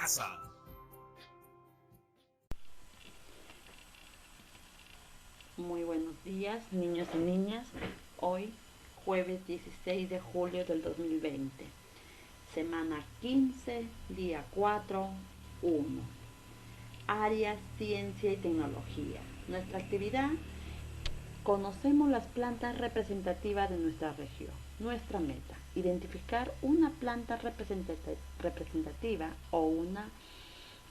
casa. Muy buenos días, niños y niñas. Hoy, jueves 16 de julio del 2020. Semana 15, día 4, 1. Área Ciencia y Tecnología. Nuestra actividad: conocemos las plantas representativas de nuestra región. Nuestra meta: identificar una planta representativa o una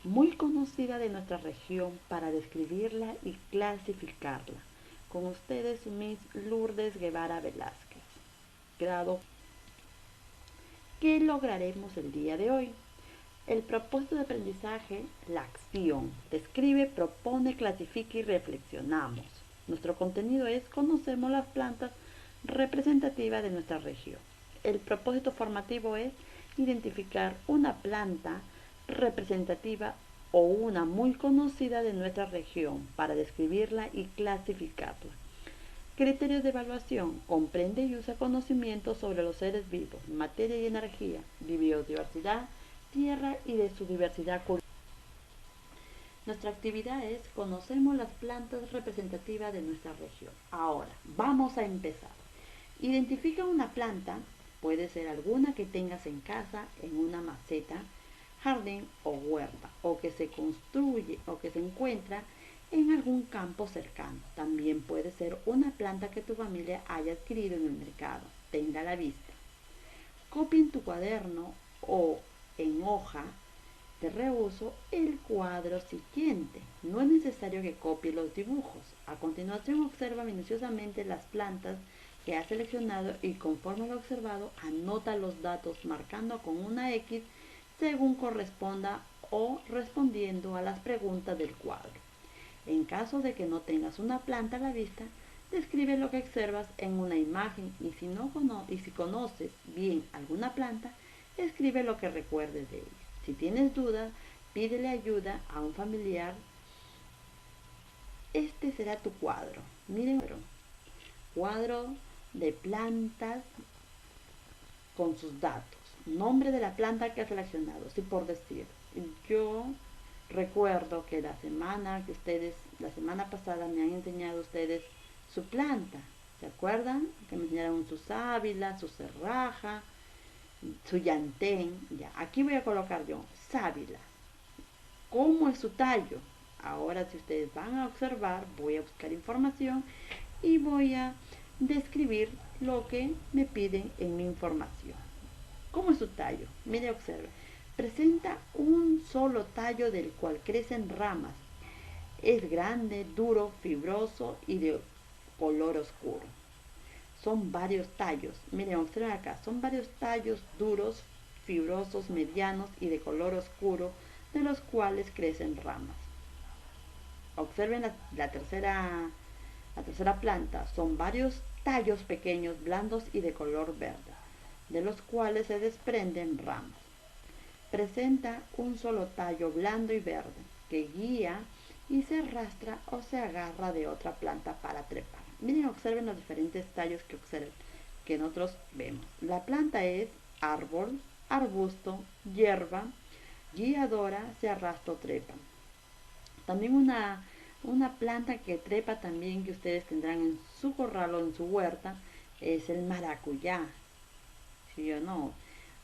muy conocida de nuestra región para describirla y clasificarla. Con ustedes, Miss Lourdes Guevara Velázquez. Grado. ¿Qué lograremos el día de hoy? El propósito de aprendizaje: la acción. Describe, propone, clasifica y reflexionamos. Nuestro contenido es: conocemos las plantas representativas de nuestra región. El propósito formativo es identificar una planta representativa o una muy conocida de nuestra región para describirla y clasificarla. Criterios de evaluación: comprende y usa conocimientos sobre los seres vivos, materia y energía, biodiversidad, tierra y de su diversidad cultural. Nuestra actividad es: conocemos las plantas representativas de nuestra región. Ahora, vamos a empezar. Identifica una planta, puede ser alguna que tengas en casa, en una maceta, jardín o huerta, o que se construye o que se encuentra en algún campo cercano. También puede ser una planta que tu familia haya adquirido en el mercado. Tenga a la vista. Copia en tu cuaderno o en hoja de reuso el cuadro siguiente. No es necesario que copie los dibujos. A continuación, observa minuciosamente las plantas que has seleccionado y, conforme lo observado, anota los datos marcando con una X según corresponda o respondiendo a las preguntas del cuadro. En caso de que no tengas una planta a la vista, describe lo que observas en una imagen y si conoces bien alguna planta, escribe lo que recuerdes de ella. Si tienes dudas, pídele ayuda a un familiar. Este será tu cuadro. Miren, cuadro de plantas con sus datos. Nombre de la planta que has seleccionado. Si por decir, yo recuerdo que la semana pasada me han enseñado ustedes su planta. ¿Se acuerdan? Que me enseñaron su sábila, su serraja, su llantén. Ya, aquí voy a colocar yo sábila. ¿Cómo es su tallo? Ahora, si ustedes van a observar, voy a buscar información y voy a describir lo que me piden en mi información. ¿Cómo es su tallo? Mire, observe. Presenta un solo tallo del cual crecen ramas. Es grande, duro, fibroso y de color oscuro. Son varios tallos. Miren, observen acá. Son varios tallos duros, fibrosos, medianos y de color oscuro, de los cuales crecen ramas. Observen la tercera planta. Son varios tallos pequeños, blandos y de color verde, de los cuales se desprenden ramas. Presenta un solo tallo blando y verde, que guía y se arrastra o se agarra de otra planta para trepar. Miren, observen los diferentes tallos que nosotros vemos. La planta es árbol, arbusto, hierba, guiadora, se arrastra o trepa. También una planta que trepa también, que ustedes tendrán en su corral o en su huerta, es el maracuyá. ¿Sí o no?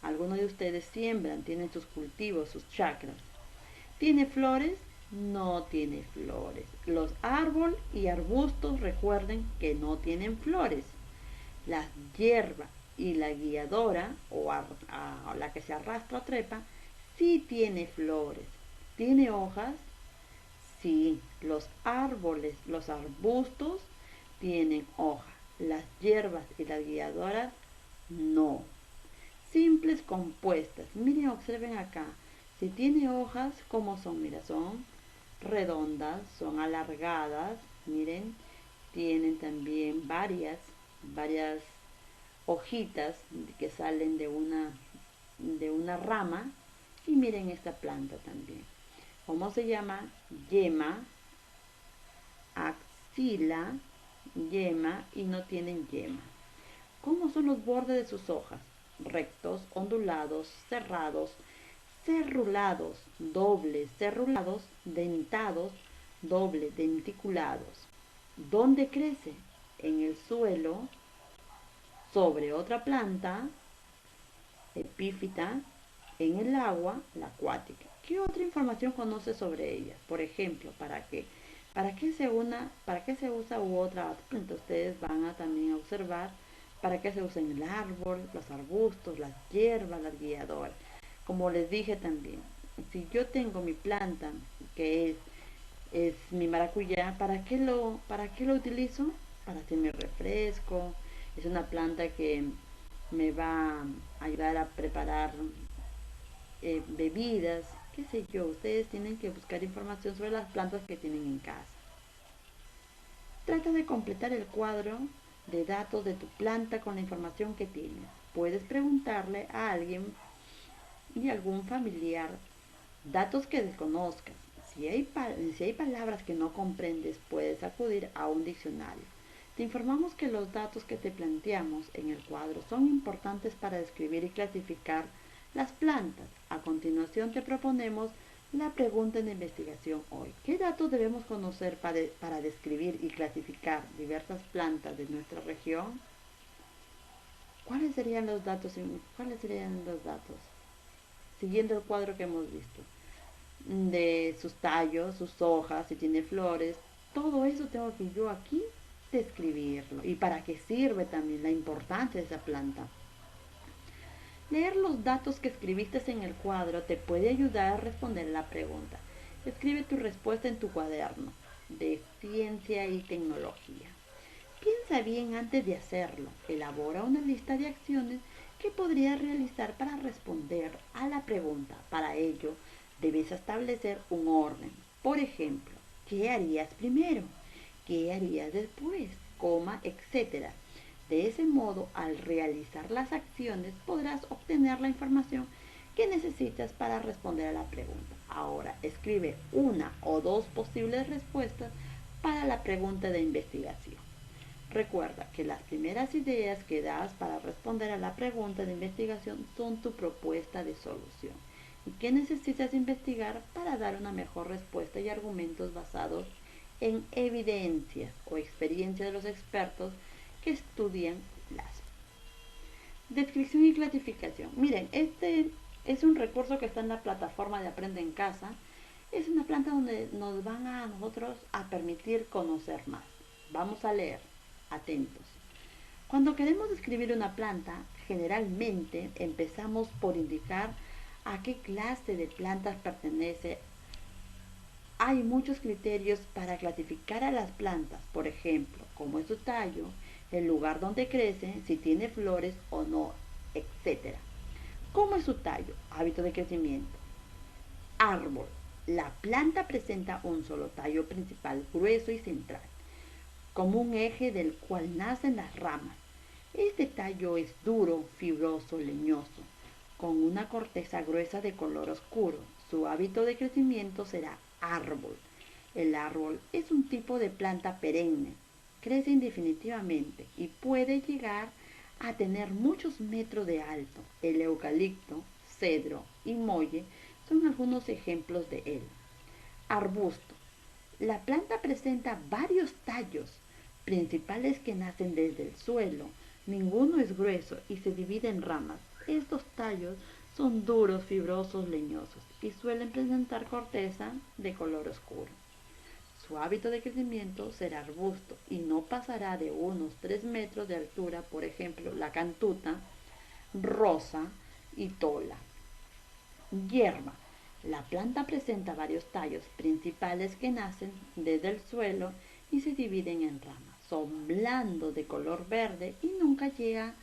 Algunos de ustedes siembran, tienen sus cultivos, sus chacras. ¿Tiene flores? No tiene flores. Los árboles y arbustos, recuerden que no tienen flores. La hierba y la guiadora o la que se arrastra o trepa sí tiene flores. ¿Tiene hojas? Sí. Los árboles, los arbustos tienen hojas. Las hierbas y las guiadoras no. Simples compuestas. Miren, observen acá. Si tiene hojas, ¿cómo son? Mira, son redondas, son alargadas. Miren, tienen también varias hojitas que salen de una rama. Y miren esta planta también. ¿Cómo se llama? Yema, axila, yema y no tienen yema. ¿Cómo son los bordes de sus hojas? Rectos, ondulados, cerrados, cerrulados, doble cerrulados, dentados, doble denticulados. ¿Dónde crece? En el suelo, sobre otra planta, epífita, en el agua, la acuática. ¿Qué otra información conoce sobre ellas? Por ejemplo, para qué se usa u otra? Entonces ustedes van a también observar para qué se usa en el árbol, los arbustos, las hierbas, las guiadoras. Como les dije también, si yo tengo mi planta que es mi maracuyá, para qué lo utilizo? Para hacer mi refresco. Es una planta que me va a ayudar a preparar bebidas, qué sé yo. Ustedes tienen que buscar información sobre las plantas que tienen en casa. Trata de completar el cuadro de datos de tu planta con la información que tienes. Puedes preguntarle a alguien y algún familiar datos que desconozcas. Si hay palabras que no comprendes, puedes acudir a un diccionario. Te informamos que los datos que te planteamos en el cuadro son importantes para describir y clasificar las plantas. A continuación te proponemos la pregunta de investigación hoy. ¿Qué datos debemos conocer para describir y clasificar diversas plantas de nuestra región? ¿Cuáles serían los datos? ¿Cuáles serían los datos? Siguiendo el cuadro que hemos visto. De sus tallos, sus hojas, si tiene flores, todo eso tengo que yo aquí describirlo. Y para qué sirve también la importancia de esa planta. Leer los datos que escribiste en el cuadro te puede ayudar a responder la pregunta. Escribe tu respuesta en tu cuaderno de ciencia y tecnología. Piensa bien antes de hacerlo. Elabora una lista de acciones que podrías realizar para responder a la pregunta. Para ello, debes establecer un orden. Por ejemplo, ¿qué harías primero? ¿Qué harías después? Coma, etcétera. De ese modo, al realizar las acciones, podrás obtener la información que necesitas para responder a la pregunta. Ahora, escribe una o dos posibles respuestas para la pregunta de investigación. Recuerda que las primeras ideas que das para responder a la pregunta de investigación son tu propuesta de solución. ¿Y qué necesitas investigar para dar una mejor respuesta y argumentos basados en evidencias o experiencia de los expertos que estudian las descripción y clasificación? Miren, este es un recurso que está en la plataforma de Aprende en Casa. Es una planta donde nos van a nosotros a permitir conocer más. Vamos a leer. Atentos. Cuando queremos describir una planta, generalmente empezamos por indicar a qué clase de plantas pertenece. Hay muchos criterios para clasificar a las plantas, por ejemplo, cómo es su tallo, el lugar donde crece, si tiene flores o no, etc. ¿Cómo es su tallo? Hábito de crecimiento. Árbol. La planta presenta un solo tallo principal, grueso y central, como un eje del cual nacen las ramas. Este tallo es duro, fibroso, leñoso, con una corteza gruesa de color oscuro. Su hábito de crecimiento será árbol. El árbol es un tipo de planta perenne, crece indefinitivamente y puede llegar a tener muchos metros de alto. El eucalipto, cedro y molle son algunos ejemplos de él. Arbusto. La planta presenta varios tallos principales que nacen desde el suelo. Ninguno es grueso y se divide en ramas. Estos tallos son duros, fibrosos, leñosos y suelen presentar corteza de color oscuro. Su hábito de crecimiento será arbusto y no pasará de unos 3 metros de altura, por ejemplo, la cantuta, rosa y tola. Hierba. La planta presenta varios tallos principales que nacen desde el suelo y se dividen en ramas. Son blandos de color verde y nunca llegan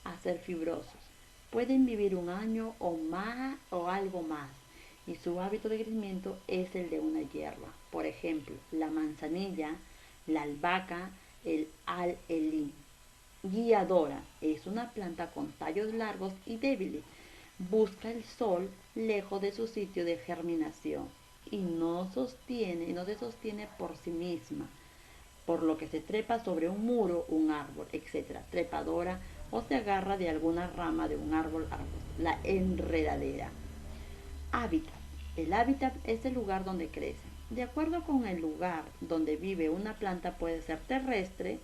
a ser fibrosos. Pueden vivir un año o más o algo más y su hábito de crecimiento es el de una hierba. Por ejemplo, la manzanilla, la albahaca, el alelí. Guiadora es una planta con tallos largos y débiles. Busca el sol lejos de su sitio de germinación y no se sostiene por sí misma, por lo que se trepa sobre un muro, un árbol, etc. Trepadora o se agarra de alguna rama de un árbol. La enredadera. Hábitat. El hábitat es el lugar donde crece. De acuerdo con el lugar donde vive una planta, puede ser terrestre.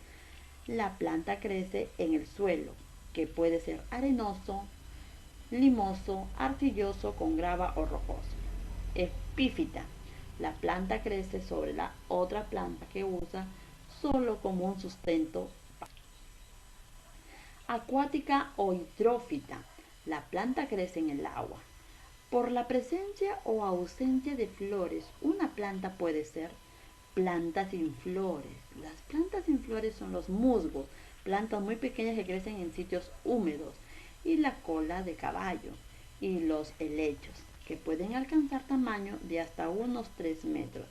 La planta crece en el suelo, que puede ser arenoso, limoso, arcilloso, con grava o rocoso. Epífita. La planta crece sobre la otra planta que usa solo como un sustento. Acuática o hidrófita. La planta crece en el agua. Por la presencia o ausencia de flores, una planta puede ser planta sin flores. Las plantas sin flores son los musgos, plantas muy pequeñas que crecen en sitios húmedos, y la cola de caballo, y los helechos, que pueden alcanzar tamaño de hasta unos 3 metros.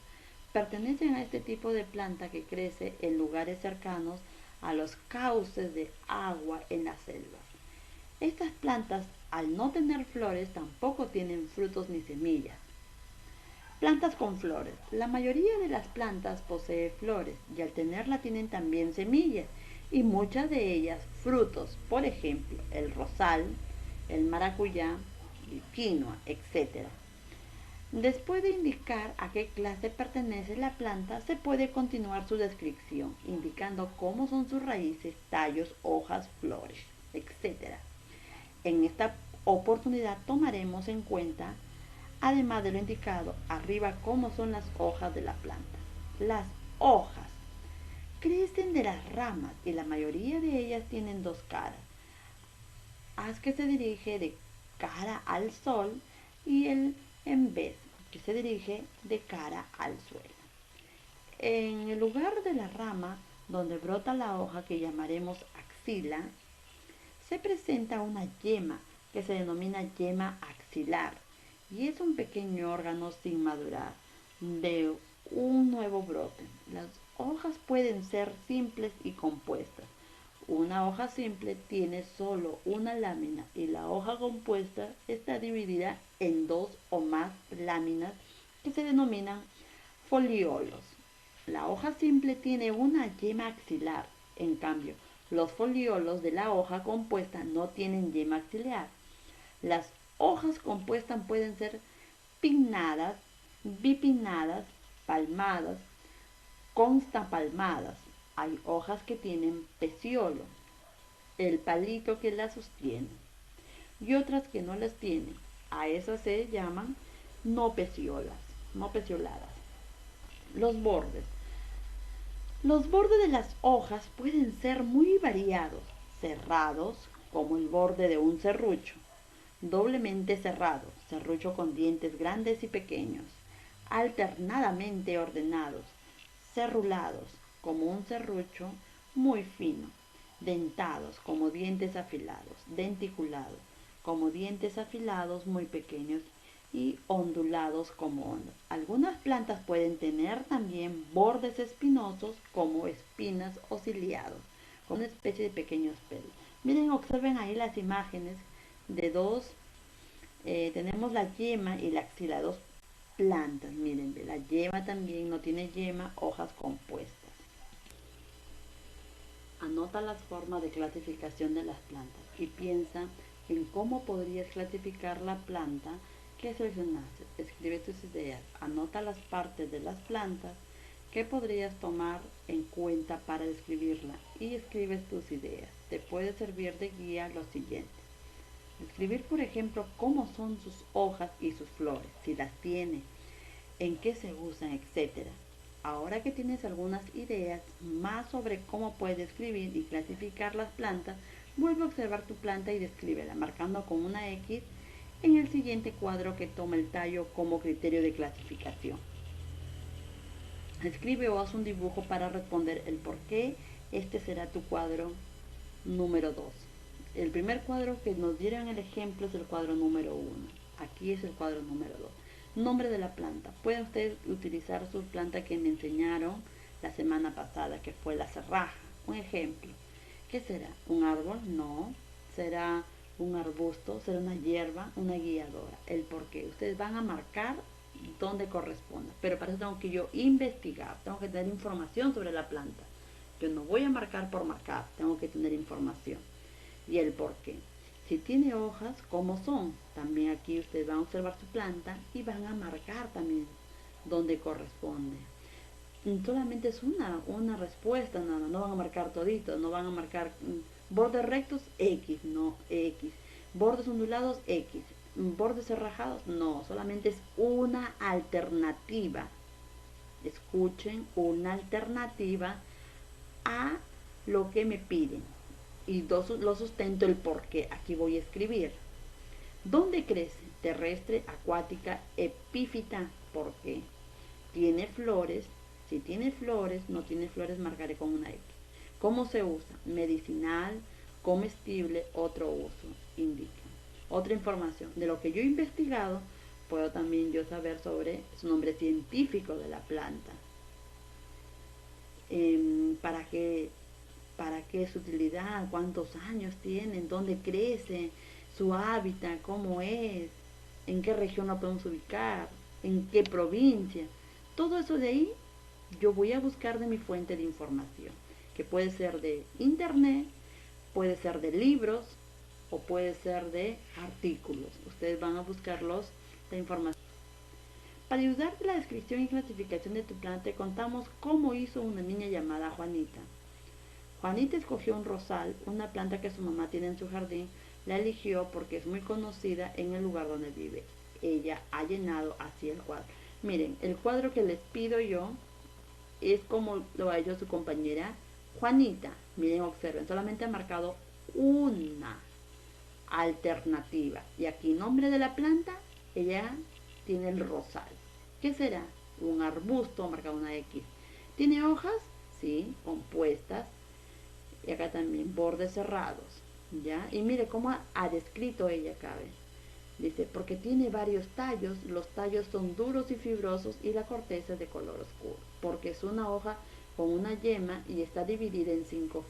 Pertenecen a este tipo de planta que crece en lugares cercanos a los cauces de agua en las selvas. Estas plantas, al no tener flores, tampoco tienen frutos ni semillas. Plantas con flores. La mayoría de las plantas posee flores y al tenerla tienen también semillas y muchas de ellas frutos, por ejemplo, el rosal, el maracuyá, el quinoa, etc. Después de indicar a qué clase pertenece la planta, se puede continuar su descripción, indicando cómo son sus raíces, tallos, hojas, flores, etc. En esta oportunidad tomaremos en cuenta, además de lo indicado arriba, cómo son las hojas de la planta. Las hojas crecen de las ramas y la mayoría de ellas tienen dos caras. Haz que se dirige de cara al sol y el en vez que se dirige de cara al suelo. En el lugar de la rama donde brota la hoja, que llamaremos axila, se presenta una yema que se denomina yema axilar y es un pequeño órgano sin madurar de un nuevo brote. Las hojas pueden ser simples y compuestas. Una hoja simple tiene solo una lámina y la hoja compuesta está dividida en dos o más láminas que se denominan foliolos. La hoja simple tiene una yema axilar, en cambio, los foliolos de la hoja compuesta no tienen yema axilar. Las hojas compuestas pueden ser pinnadas, bipinnadas, palmadas, constapalmadas. Hay hojas que tienen peciolo, el palito que las sostiene, y otras que no las tienen. A esas se llaman no pecioladas. Los bordes. Los bordes de las hojas pueden ser muy variados, cerrados, como el borde de un serrucho, doblemente cerrado, serrucho con dientes grandes y pequeños, alternadamente ordenados, cerrulados, como un serrucho muy fino, dentados, como dientes afilados, denticulados, como dientes afilados muy pequeños, y ondulados como ondas. Algunas plantas pueden tener también bordes espinosos como espinas o ciliados, con una especie de pequeños pelos. Miren, observen ahí las imágenes de dos, tenemos la yema y la axila, dos plantas. Miren, la yema también no tiene yema, hojas compuestas. Anota las formas de clasificación de las plantas y piensa en cómo podrías clasificar la planta que seleccionaste. Escribe tus ideas, anota las partes de las plantas que podrías tomar en cuenta para describirla y escribes tus ideas. Te puede servir de guía lo siguiente. Escribir, por ejemplo, cómo son sus hojas y sus flores, si las tiene, en qué se usan, etc. Ahora que tienes algunas ideas más sobre cómo puedes escribir y clasificar las plantas, vuelve a observar tu planta y descríbela, marcando con una X en el siguiente cuadro que toma el tallo como criterio de clasificación. Escribe o haz un dibujo para responder el por qué. Este será tu cuadro número 2. El primer cuadro que nos dieron el ejemplo es el cuadro número 1. Aquí es el cuadro número 2. Nombre de la planta. Pueden ustedes utilizar su planta que me enseñaron la semana pasada, que fue la cerraja. Un ejemplo. ¿Qué será? ¿Un árbol? No. ¿Será un arbusto? ¿Será una hierba? Una guiadora. El por qué. Ustedes van a marcar donde corresponda. Pero para eso tengo que yo investigar. Tengo que tener información sobre la planta. Yo no voy a marcar por marcar. Tengo que tener información. Y el por qué. Si tiene hojas, ¿cómo son? También aquí ustedes van a observar su planta y van a marcar también donde corresponde. Solamente es una respuesta, nada, no van a marcar todito, no van a marcar bordes rectos, X, no X, bordes ondulados, X, bordes cerrajados, no, solamente es una alternativa. Escuchen, una alternativa a lo que me piden y lo sustento el por qué. Aquí voy a escribir. ¿Dónde crece? Terrestre, acuática, epífita. ¿Por qué? Tiene flores. Si tiene flores, no tiene flores, marcaré con una X. ¿Cómo se usa? Medicinal, comestible, otro uso. Indica. Otra información. De lo que yo he investigado, puedo también yo saber sobre su nombre científico de la planta. ¿Para qué es su utilidad? ¿Cuántos años tienen? ¿Dónde crece? ¿Su hábitat? ¿Cómo es? ¿En qué región la podemos ubicar? ¿En qué provincia? Todo eso de ahí yo voy a buscar de mi fuente de información, que puede ser de internet, puede ser de libros o puede ser de artículos. Ustedes van a buscarlos de información. Para ayudarte en la descripción y clasificación de tu planta, te contamos cómo hizo una niña llamada Juanita. Juanita escogió un rosal, una planta que su mamá tiene en su jardín. La eligió porque es muy conocida en el lugar donde vive. Ella ha llenado así el cuadro. Miren, el cuadro que les pido yo es como lo ha hecho su compañera Juanita. Miren, observen, solamente ha marcado una alternativa. Y aquí, nombre de la planta, ella tiene el rosal. ¿Qué será? Un arbusto, marcado una X. ¿Tiene hojas? Sí, compuestas. Y acá también bordes cerrados. ¿Ya? Y mire cómo ha descrito ella acá. Dice, porque tiene varios tallos, los tallos son duros y fibrosos y la corteza es de color oscuro, porque es una hoja con una yema y está dividida en 5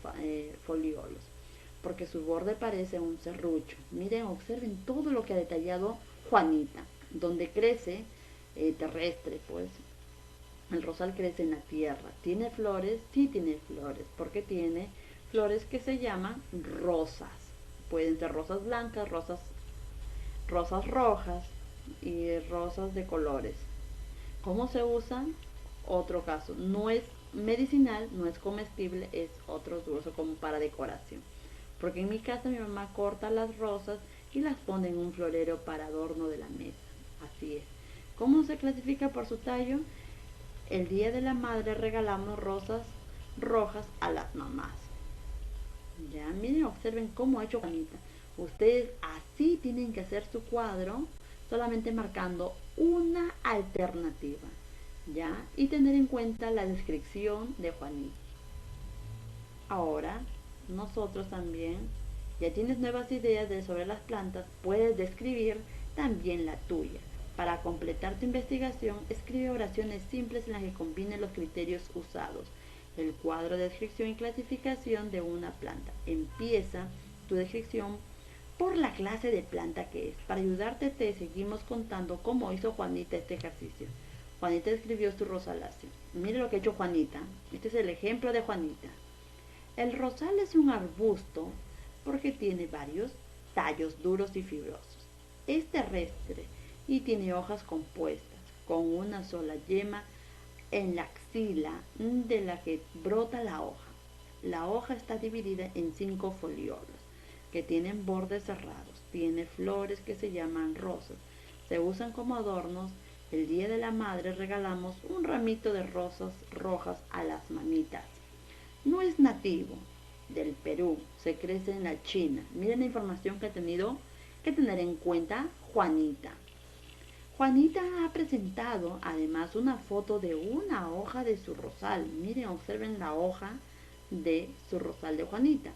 foliolos, porque su borde parece un serrucho. Miren, observen todo lo que ha detallado Juanita, donde crece terrestre, pues el rosal crece en la tierra. ¿Tiene flores? Sí tiene flores, porque tiene flores que se llaman rosas. Pueden ser rosas blancas, rosas rojas y rosas de colores. ¿Cómo se usan? Otro caso, no es medicinal, no es comestible, es otro uso como para decoración. Porque en mi casa mi mamá corta las rosas y las pone en un florero para adorno de la mesa. Así es. ¿Cómo se clasifica por su tallo? El día de la madre regalamos rosas rojas a las mamás. Ya, miren, observen cómo ha hecho Juanita. Ustedes así tienen que hacer su cuadro, solamente marcando una alternativa, ¿ya? Y tener en cuenta la descripción de Juanita. Ahora, nosotros también, ya tienes nuevas ideas sobre las plantas, puedes describir también la tuya. Para completar tu investigación, escribe oraciones simples en las que combinen los criterios usados. El cuadro de descripción y clasificación de una planta. Empieza tu descripción por la clase de planta que es. Para ayudarte te seguimos contando cómo hizo Juanita este ejercicio. Juanita escribió su rosaláceo. Mire lo que ha hecho Juanita. Este es el ejemplo de Juanita. El rosal es un arbusto porque tiene varios tallos duros y fibrosos. Es terrestre y tiene hojas compuestas con una sola yema en la axila de la que brota la hoja. La hoja está dividida en 5 foliolos que tienen bordes cerrados. Tiene flores que se llaman rosas. Se usan como adornos. El día de la madre regalamos un ramito de rosas rojas a las mamitas. No es nativo del Perú, se crece en la China. Miren la información que ha tenido que tener en cuenta Juanita. Juanita ha presentado además una foto de una hoja de su rosal. Miren, observen la hoja de su rosal de Juanita.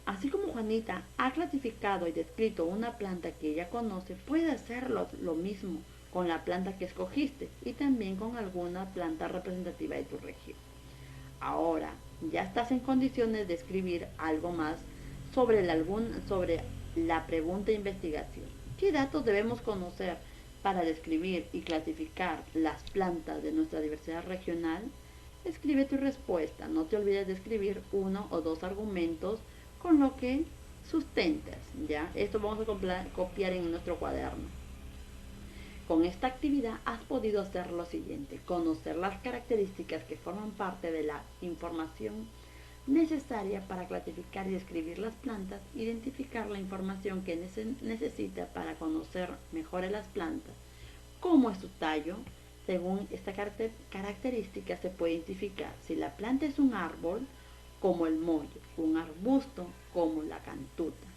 Así como Juanita ha clasificado y descrito una planta que ella conoce, puede hacerlo lo mismo con la planta que escogiste y también con alguna planta representativa de tu región. Ahora ya estás en condiciones de escribir algo más sobre la pregunta de investigación. ¿Qué datos debemos conocer para describir y clasificar las plantas de nuestra diversidad regional? Escribe tu respuesta. No te olvides de escribir 1 o 2 argumentos con lo que sustentas, ¿ya? Esto vamos a copiar en nuestro cuaderno. Con esta actividad has podido hacer lo siguiente: conocer las características que forman parte de la información necesaria para clasificar y describir las plantas, identificar la información que necesita para conocer mejor a las plantas, cómo es su tallo. Según esta característica se puede identificar si la planta es un árbol, como el mollo, un arbusto, como la cantuta,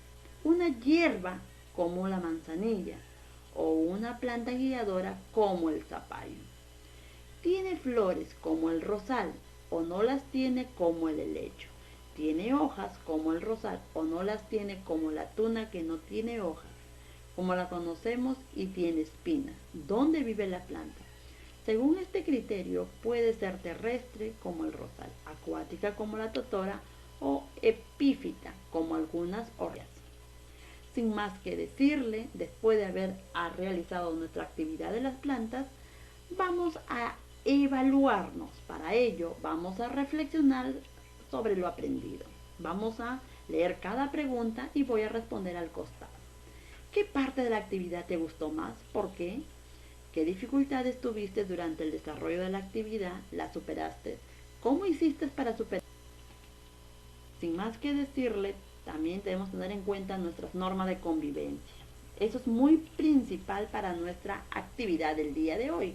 una hierba, como la manzanilla, o una planta guiadora, como el zapallo. Tiene flores, como el rosal, o no las tiene, como el helecho. Tiene hojas, como el rosal, o no las tiene, como la tuna, que no tiene hojas, como la conocemos, y tiene espinas. ¿Dónde vive la planta? Según este criterio, puede ser terrestre, como el rosal, acuática, como la totora, o epífita, como algunas orquídeas. Sin más que decirle, después de haber realizado nuestra actividad de las plantas, vamos a evaluarnos. Para ello, vamos a reflexionar sobre lo aprendido. Vamos a leer cada pregunta y voy a responder al costado. ¿Qué parte de la actividad te gustó más? ¿Por qué? ¿Qué dificultades tuviste durante el desarrollo de la actividad? ¿La superaste? ¿Cómo hiciste para superar? Sin más que decirle, también debemos tener en cuenta nuestras normas de convivencia. Eso es muy principal para nuestra actividad del día de hoy.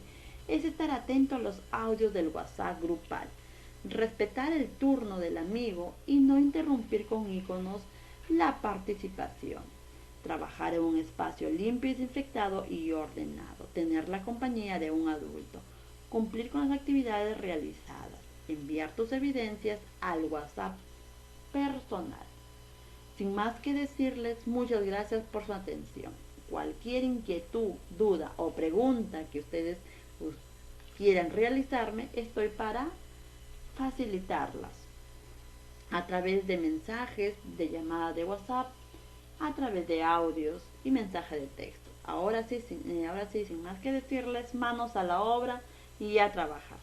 Es estar atento a los audios del WhatsApp grupal, respetar el turno del amigo y no interrumpir con iconos la participación. Trabajar en un espacio limpio y desinfectado y ordenado. Tener la compañía de un adulto. Cumplir con las actividades realizadas. Enviar tus evidencias al WhatsApp personal. Sin más que decirles, muchas gracias por su atención. Cualquier inquietud, duda o pregunta que ustedes quieran realizarme, estoy para facilitarlas a través de mensajes, de llamada de WhatsApp, a través de audios y mensaje de texto. Ahora sí, sin más que decirles, manos a la obra y a trabajar.